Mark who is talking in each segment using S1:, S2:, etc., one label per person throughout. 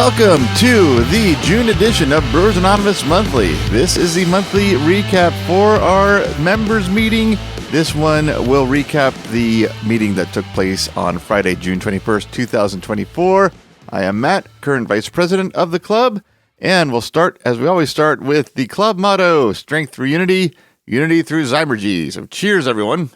S1: Welcome to the June edition of Brewers Anonymous Monthly. This is the monthly recap for our members meeting. This one will recap the meeting that took place on Friday, June 21st, 2024. I am Matt, current vice president of the club, and we'll start, as we always start, with the club motto, strength through unity, unity through Zymergy. So cheers, everyone.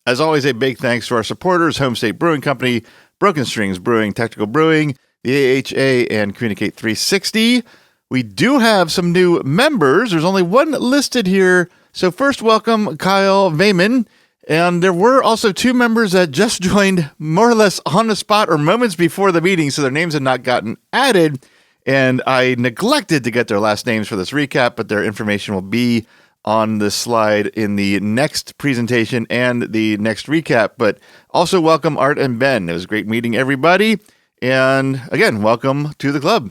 S1: As always, a big thanks to our supporters, Home State Brewing Company, Broken Strings Brewing, Technical Brewing, the AHA, and Communicate 360. We do have some new members. There's only one listed here. So first, welcome Kyle Vayman. And there were also two members that just joined more or less on the spot or moments before the meeting, so their names had not gotten added. And I neglected to get their last names for this recap, but their information will be on the slide in the next presentation and the next recap. But also welcome Art and Ben. It was great meeting everybody. And again, welcome to the club.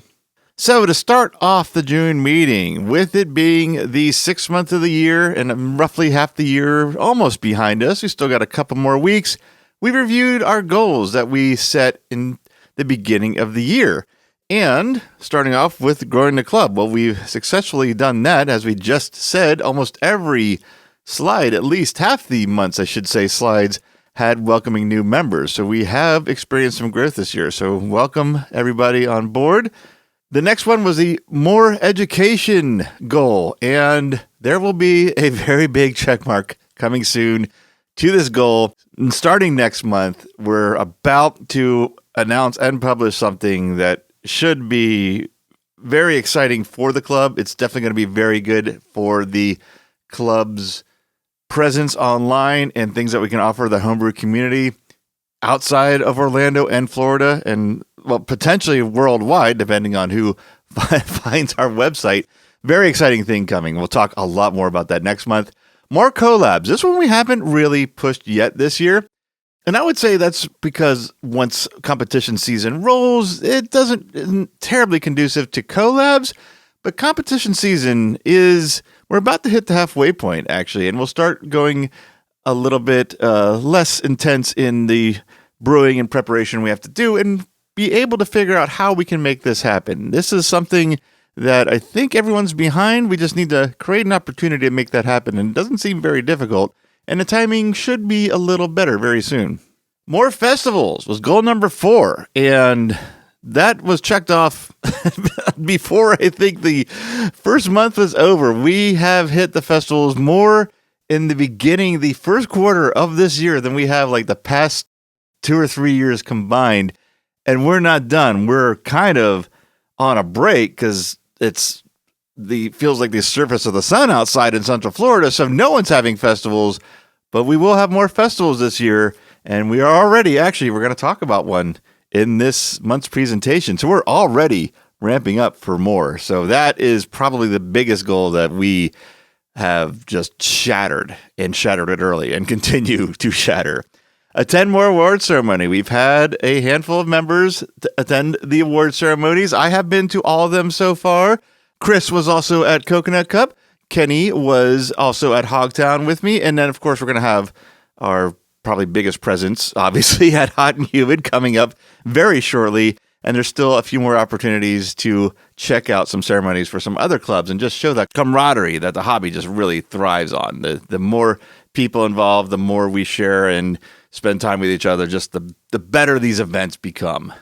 S1: So to start off the June meeting, with it being the 6th month of the year and roughly half the year almost behind us, we still got a couple more weeks, we reviewed our goals that we set in the beginning of the year. And starting off with growing the club. Well, we've successfully done that, as we just said. Almost every slide, at least half the months, I should say, slides, had welcoming new members. So we have experienced some growth this year. So welcome everybody on board. The next one was the more education goal. And there will be a very big check mark coming soon to this goal. And starting next month, we're about to announce and publish something that should be very exciting for the club. It's definitely going to be very good for the club's presence online and things that we can offer the homebrew community outside of Orlando and Florida, and well, potentially worldwide, depending on who finds our website. Very exciting thing coming. We'll talk a lot more about that next month. More collabs. This one we haven't really pushed yet this year. And I would say that's because once competition season rolls, it isn't terribly conducive to collabs, but competition season we're about to hit the halfway point, actually, and we'll start going a little bit less intense in the brewing and preparation we have to do and be able to figure out how we can make this happen. This is something that I think everyone's behind. We just need to create an opportunity to make that happen, and it doesn't seem very difficult. And the timing should be a little better very soon. More festivals was goal number 4, and that was checked off before I think the first month was over. We have hit the festivals more in the beginning, the first quarter of this year, than we have like the past 2 or 3 years combined, and we're not done. We're kind of on a break because feels like the surface of the sun outside in Central Florida, so no one's having festivals. But we will have more festivals this year, and we are already, we're going to talk about one in this month's presentation. So we're already ramping up for more. So that is probably the biggest goal that we have just shattered it early and continue to shatter. Attend more award ceremony. We've had a handful of members attend the award ceremonies. I have been to all of them so far. Chris was also at Coconut Cup. Kenny was also at Hogtown with me. And then, of course, we're going to have our probably biggest presence, obviously, at Hot N Humid coming up very shortly. And there's still a few more opportunities to check out some ceremonies for some other clubs and just show that camaraderie that the hobby just really thrives on. The more people involved, the more we share and spend time with each other, just the better these events become.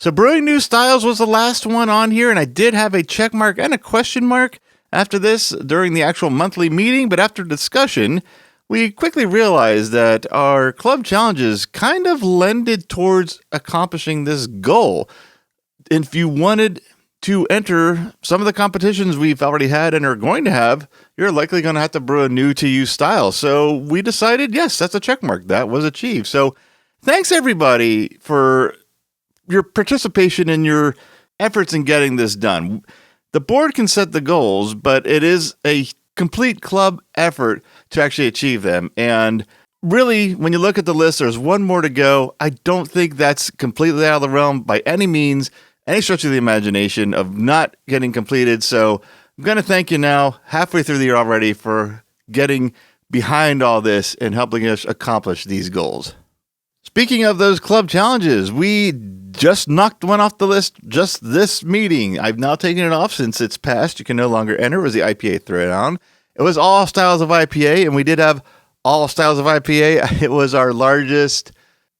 S1: So brewing new styles was the last one on here, and I did have a check mark and a question mark after this during the actual monthly meeting, but after discussion, we quickly realized that our club challenges kind of lended towards accomplishing this goal. If you wanted to enter some of the competitions we've already had and are going to have, you're likely going to have to brew a new to you style. So we decided, yes, that's a check mark. That was achieved. So thanks everybody for your participation and your efforts in getting this done. The board can set the goals, but it is a complete club effort to actually achieve them. And really, when you look at the list, there's one more to go. I don't think that's completely out of the realm by any means, any stretch of the imagination of not getting completed. So I'm going to thank you now, halfway through the year already, for getting behind all this and helping us accomplish these goals. Speaking of those club challenges, we just knocked one off the list just this meeting. I've now taken it off since it's passed. You can no longer enter. It was the IPA Throwdown. It was all styles of IPA, and we did have all styles of IPA. It was our largest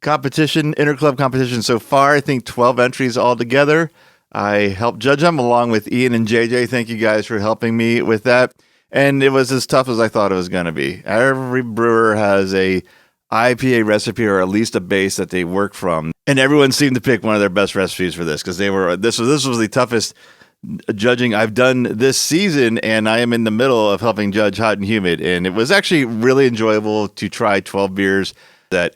S1: competition, interclub competition so far. I think 12 entries altogether. I helped judge them along with Ian and JJ. Thank you guys for helping me with that. And it was as tough as I thought it was going to be. Every brewer has a IPA recipe or at least a base that they work from. And everyone seemed to pick one of their best recipes for this because this was the toughest judging I've done this season, and I am in the middle of helping judge Hot N Humid. And it was actually really enjoyable to try 12 beers that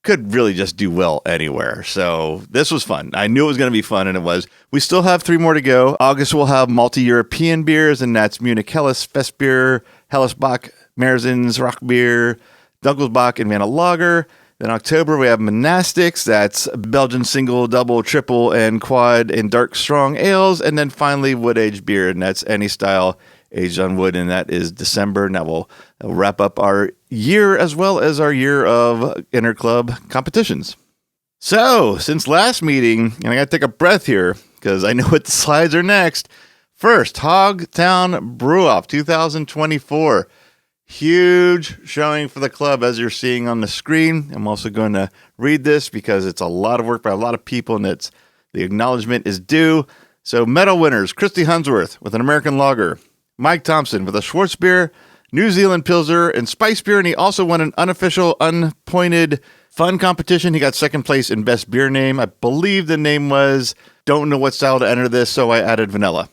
S1: could really just do well anywhere. So this was fun. I knew it was going to be fun, and it was. We still have 3 more to go. August we'll have multi-European beers, and that's Munich Helles, Festbier, Hellesbach, Merzens, Rock Beer, Dunkelsbach, and Vanna Lager. Then October, we have Monastics. That's Belgian single, double, triple, and quad, and dark, strong ales. And then finally, wood-aged beer, and that's any style aged on wood, and that is December. And that will wrap up our year as well as our year of interclub competitions. So, since last meeting, and I got to take a breath here because I know what the slides are next. First, Hogtown Brew-off 2024. Huge showing for the club, as you're seeing on the screen. I'm also going to read this because it's a lot of work by a lot of people, and the acknowledgement is due. So, medal winners: Christy Hunsworth with an American Lager, Mike Thompson with a Schwarzbier, New Zealand Pilsner, and Spice Beer, and he also won an unofficial, unpointed fun competition. He got second place in best beer name. I believe the name was, don't know what style to enter this, so I added vanilla.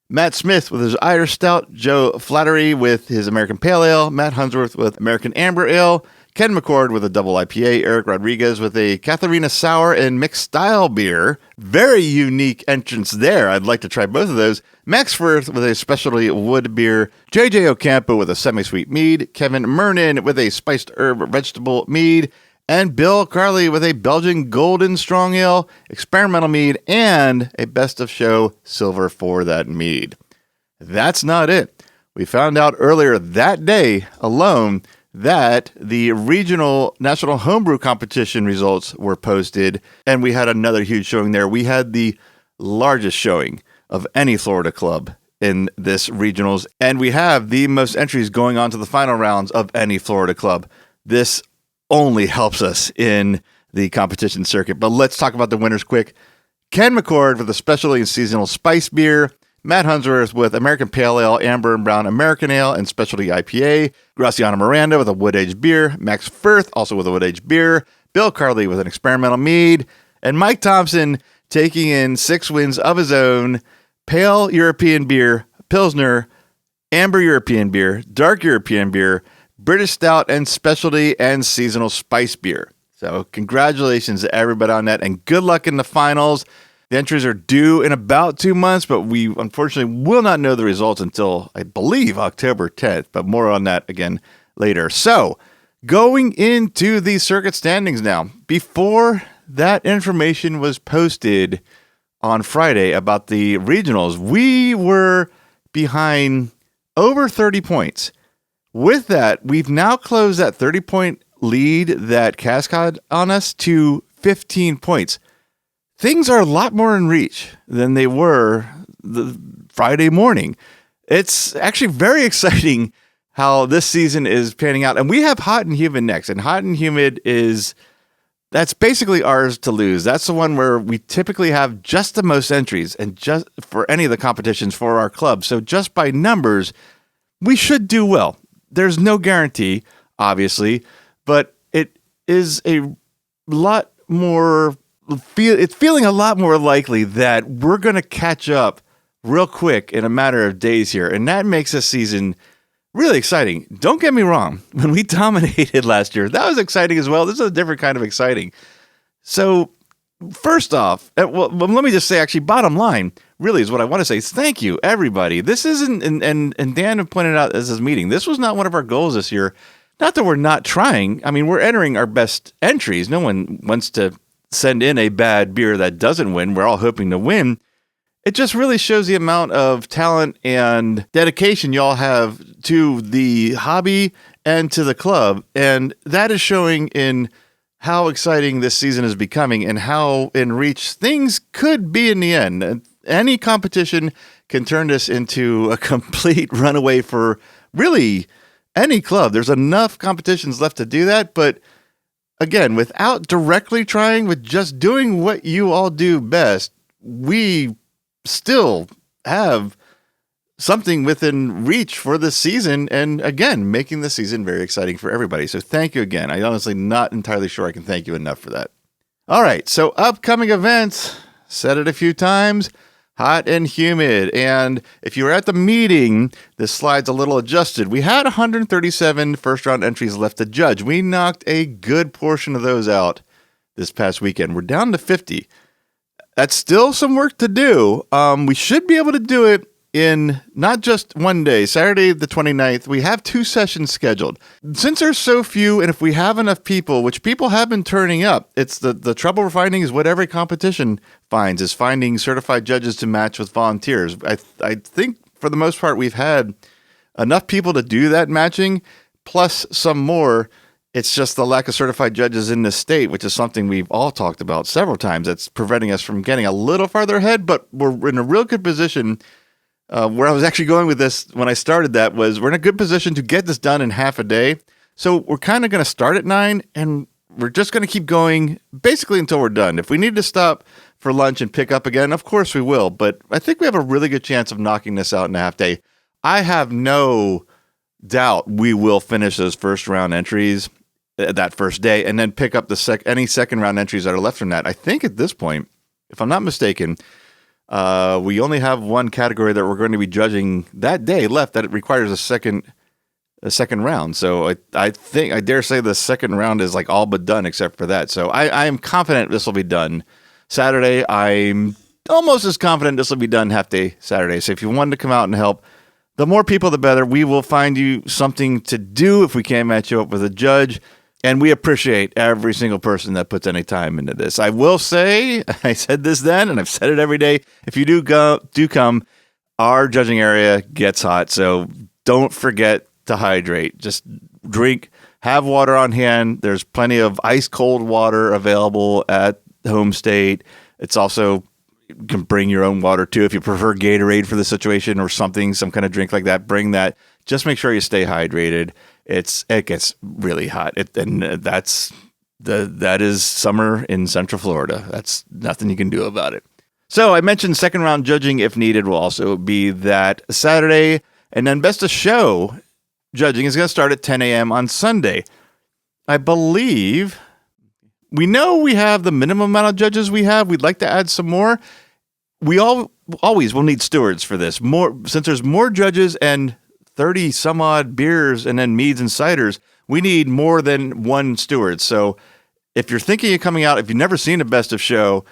S1: Matt Smith with his Irish Stout, Joe Flattery with his American Pale Ale, Matt Hunsworth with American Amber Ale, Ken McCord with a double IPA, Eric Rodriguez with a Katharina Sour and mixed style beer. Very unique entrance there. I'd like to try both of those. Max Firth with a specialty wood beer, JJ Ocampo with a semi-sweet mead, Kevin Mernon with a spiced herb vegetable mead, and Bill Carley with a Belgian Golden Strong Ale, experimental mead, and a best of show silver for that mead. That's not it. We found out earlier that day alone that the regional National Homebrew Competition results were posted, and we had another huge showing there. We had the largest showing of any Florida club in this regionals, and we have the most entries going on to the final rounds of any Florida club. This only helps us in the competition circuit. But let's talk about the winners quick. Ken McCord with a specialty and seasonal spice beer, Matt Hunsworth with American Pale Ale, Amber and Brown American Ale, and specialty IPA, Graciana Miranda with a wood-aged beer, Max Firth also with a wood-aged beer, Bill Carley with an experimental mead, and Mike Thompson taking in 6 wins of his own: Pale European Beer, Pilsner, Amber European Beer, Dark European Beer, British Stout, and specialty and seasonal spice beer. So congratulations to everybody on that, and good luck in the finals. The entries are due in about 2 months, but we unfortunately will not know the results until, I believe, October 10th, but more on that again later. So going into the circuit standings now, before that information was posted on Friday about the regionals, we were behind over 30 points. With that, we've now closed that 30-point lead that Cask had on us to 15 points. Things are a lot more in reach than they were the Friday morning. It's actually very exciting how this season is panning out. And we have Hot N Humid next. And Hot N Humid that's basically ours to lose. That's the one where we typically have just the most entries and just for any of the competitions for our club. So just by numbers, we should do well. There's no guarantee, obviously, but it is a lot more, it's feeling a lot more likely that we're going to catch up real quick in a matter of days here. And that makes this season really exciting. Don't get me wrong. When we dominated last year, that was exciting as well. This is a different kind of exciting. So first off, well, let me just say, actually, bottom line really is what I want to say is thank you, everybody. This isn't, and Dan pointed out as his meeting, this was not one of our goals this year. Not that we're not trying. I mean, we're entering our best entries. No one wants to send in a bad beer that doesn't win. We're all hoping to win. It just really shows the amount of talent and dedication y'all have to the hobby and to the club. And that is showing in how exciting this season is becoming and how in reach things could be in the end. Any competition can turn this into a complete runaway for really any club. There's enough competitions left to do that, but again, without directly trying, with just doing what you all do best, we still have something within reach for this season, and again, making the season very exciting for everybody. So thank you again. I honestly not entirely sure I can thank you enough for that. All right, so upcoming events, said it a few times, Hot and Humid. And if you were at the meeting, this slide's a little adjusted. We had 137 first round entries left to judge. We knocked a good portion of those out this past weekend. We're down to 50. That's still some work to do. We should be able to do it in not just one day, Saturday the 29th. We have 2 sessions scheduled. Since there's so few, and if we have enough people, which people have been turning up, it's the trouble we're finding is what every competition finds, is finding certified judges to match with volunteers. I think for the most part we've had enough people to do that matching, plus some more. It's just the lack of certified judges in this state, which is something we've all talked about several times. That's preventing us from getting a little farther ahead, but we're in a real good position. Where I was actually going with this when I started that was we're in a good position to get this done in half a day. So we're kind of going to start at 9 and we're just going to keep going basically until we're done. If we need to stop for lunch and pick up again, of course we will. But I think we have a really good chance of knocking this out in a half day. I have no doubt we will finish those first round entries that first day and then pick up any second round entries that are left from that. I think at this point, if I'm not mistaken, we only have one category that we're going to be judging that day left that it requires a second round. So I think I dare say the second round is like all but done except for that. So I am confident this will be done Saturday. I'm almost as confident this will be done half day Saturday. So if you wanted to come out and help, the more people, the better. We will find you something to do if we can't match you up with a judge. And we appreciate every single person that puts any time into this. I will say, I said this then, and I've said it every day. If you do come, our judging area gets hot. So don't forget to hydrate. Just drink, have water on hand. There's plenty of ice cold water available at Home State. It's also, you can bring your own water too. If you prefer Gatorade for the situation or something, some kind of drink like that, bring that. Just make sure you stay hydrated. It gets really hot, that is summer in Central Florida. That's nothing you can do about it. So I mentioned second round judging, if needed, will also be that Saturday, and then best of show judging is going to start at 10 a.m. on Sunday. I believe we know we have the minimum amount of judges we have. We'd like to add some more. We always will need stewards for this. More, since there's more judges and 30 some odd beers and then meads and ciders, we need more than one steward. So if you're thinking of coming out, if you've never seen a best of show,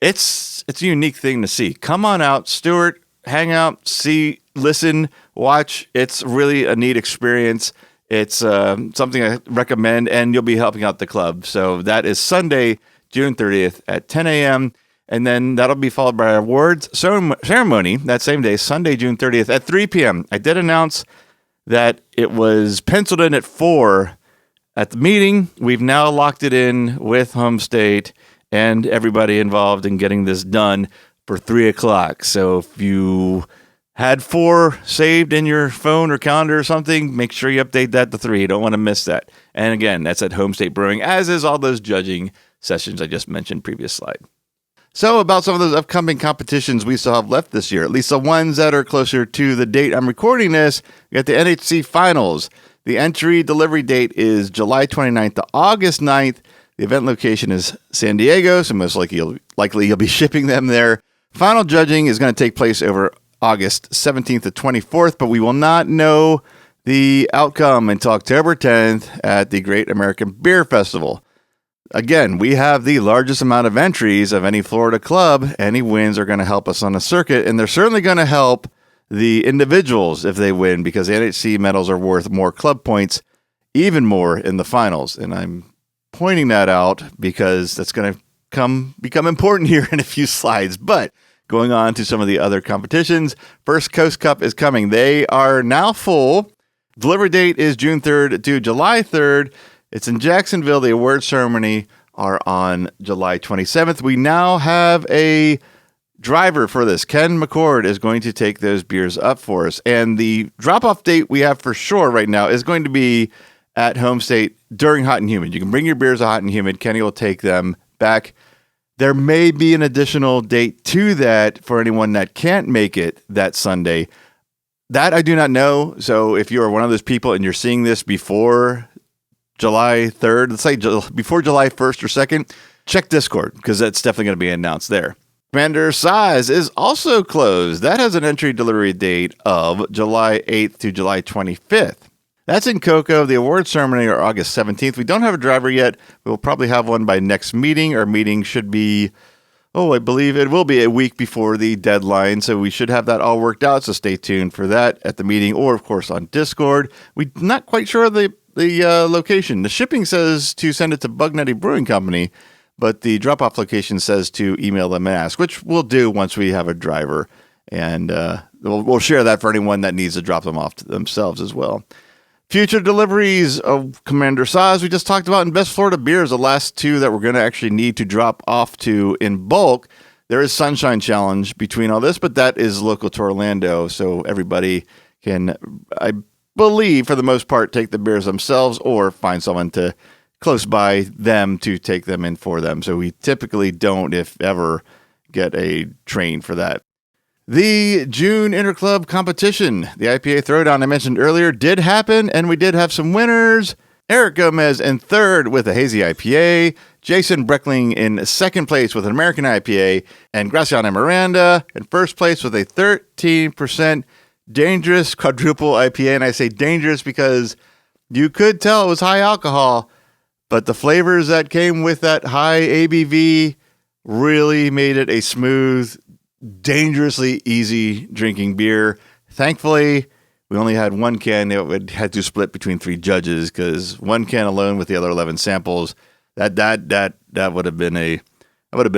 S1: it's a unique thing to see. Come on out, steward, hang out, see, listen, watch. It's really a neat experience. It's something I recommend, and you'll be helping out the club. So that is Sunday, June 30th at 10 a.m., and then that'll be followed by our awards ceremony that same day, Sunday, June 30th at 3 p.m. I did announce that it was penciled in at 4 at the meeting. We've now locked it in with Home State and everybody involved in getting this done for 3 o'clock. So if you had 4 saved in your phone or calendar or something, make sure you update that to 3. You don't want to miss that. And again, that's at Home State Brewing, as is all those judging sessions I just mentioned previous slide. So about some of those upcoming competitions we still have left this year, at least the ones that are closer to the date I'm recording this, we got the NHC Finals. The entry delivery date is July 29th to August 9th. The event location is San Diego, so most likely you'll be shipping them there. Final judging is going to take place over August 17th to 24th, but we will not know the outcome until October 10th at the Great American Beer Festival. Again, we have the largest amount of entries of any Florida club. Any wins are going to help us on the circuit, and they're certainly going to help the individuals if they win, because the NHC medals are worth more club points, even more in the finals. And I'm pointing that out because that's going to become important here in a few slides. But going on to some of the other competitions, First Coast Cup is coming. They are now full. Delivery date is June 3rd to July 3rd. It's in Jacksonville. The award ceremony are on July 27th. We now have a driver for this. Ken McCord is going to take those beers up for us. And the drop-off date we have for sure right now is going to be at Home State during Hot and Humid. You can bring your beers to Hot and Humid. Kenny will take them back. There may be an additional date to that for anyone that can't make it that Sunday. That I do not know. So if you are one of those people and you're seeing this before July 3rd, let's say before July 1st or 2nd, check Discord because that's definitely going to be announced there. Commander Size is also closed. That has an entry delivery date of July 8th to July 25th. That's in Cocoa. The award ceremony are August 17th. We don't have a driver yet. We'll probably have one by next meeting. Our meeting should be, I believe it will be a week before the deadline. So we should have that all worked out. So stay tuned for that at the meeting or, of course, on Discord. We're not quite sure of the location. The shipping says to send it to Bug Nutty Brewing Company, but the drop-off location says to email them and ask, which we'll do once we have a driver. And we'll share that for anyone that needs to drop them off to themselves as well. Future deliveries of Commander Size we just talked about in Best Florida Beers, the last two that we're going to actually need to drop off to in bulk. There is Sunshine Challenge between all this, but that is local to Orlando, so everybody can, I believe, for the most part, take the beers themselves or find someone to close by them to take them in for them. So we typically don't, if ever, get a train for that. The June Interclub competition, the IPA Throwdown I mentioned earlier, did happen, and we did have some winners. Eric Gomez in third with a hazy IPA, Jason Breckling in second place with an American IPA, and Graciana Miranda in first place with a 13% dangerous quadruple IPA. And I say dangerous because you could tell it was high alcohol, but the flavors that came with that high ABV really made it a smooth, dangerously easy drinking beer. Thankfully, we only had one can. It had to split between three judges because one can alone with the other 11 samples, that would have been a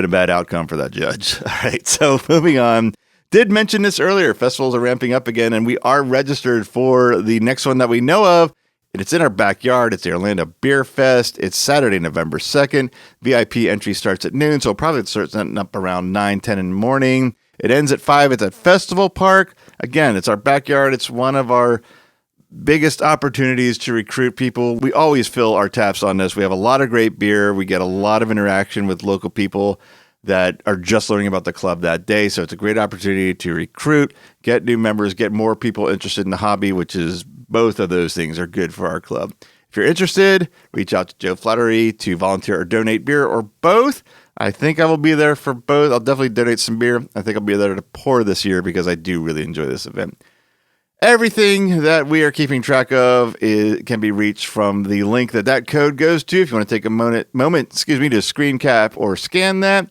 S1: bad outcome for that judge. All right, so moving on. Did mention this earlier. Festivals are ramping up again, and we are registered for the next one that we know of. And it's in our backyard. It's the Orlando Beer Fest. It's Saturday, November 2nd. VIP entry starts at noon, so probably it starts up around 9, 10 in the morning. It ends at 5. It's at Festival Park. Again, it's our backyard. It's one of our biggest opportunities to recruit people. We always fill our taps on this. We have a lot of great beer. We get a lot of interaction with local people that are just learning about the club that day. So it's a great opportunity to recruit, get new members, get more people interested in the hobby, which is both of those things are good for our club. If you're interested, reach out to Joe Flattery to volunteer or donate beer or both. I think I will be there for both. I'll definitely donate some beer. I think I'll be there to pour this year because I do really enjoy this event. Everything that we are keeping track of can be reached from the link that code goes to. If you want to take a moment, to screen cap or scan that.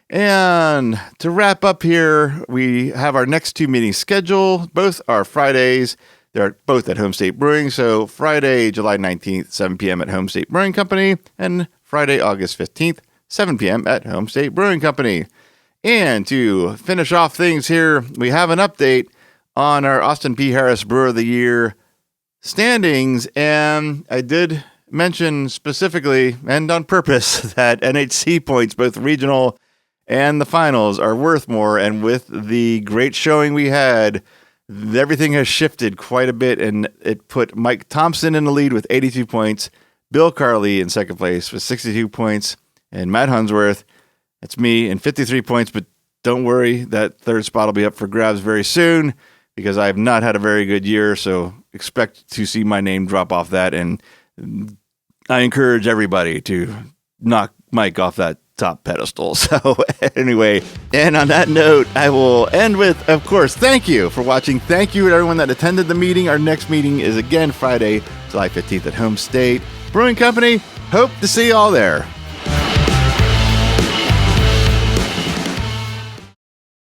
S1: And to wrap up here, we have our next two meetings scheduled. Both are Fridays. They're both at Home State Brewing. So Friday, July 19th, 7 p.m. at Home State Brewing Company, and Friday, August 15th, 7 p.m. at Home State Brewing Company. And to finish off things here, we have an update on our Austin P. Harris Brewer of the Year standings. And I did mention specifically and on purpose that NHC points, both regional and the finals, are worth more. And with the great showing we had, everything has shifted quite a bit, and it put Mike Thompson in the lead with 82 points, Bill Carley in second place with 62 points, and Matt Hunsworth, that's me, in 53 points. But don't worry, that third spot will be up for grabs very soon because I have not had a very good year, so expect to see my name drop off that, and I encourage everybody to knock Mike off that top pedestal. So anyway, and on that note, I will end with, of course, thank you for watching. Thank you to everyone that attended the meeting. Our next meeting is again Friday, July 15th at Home State Brewing Company. Hope to see you all there.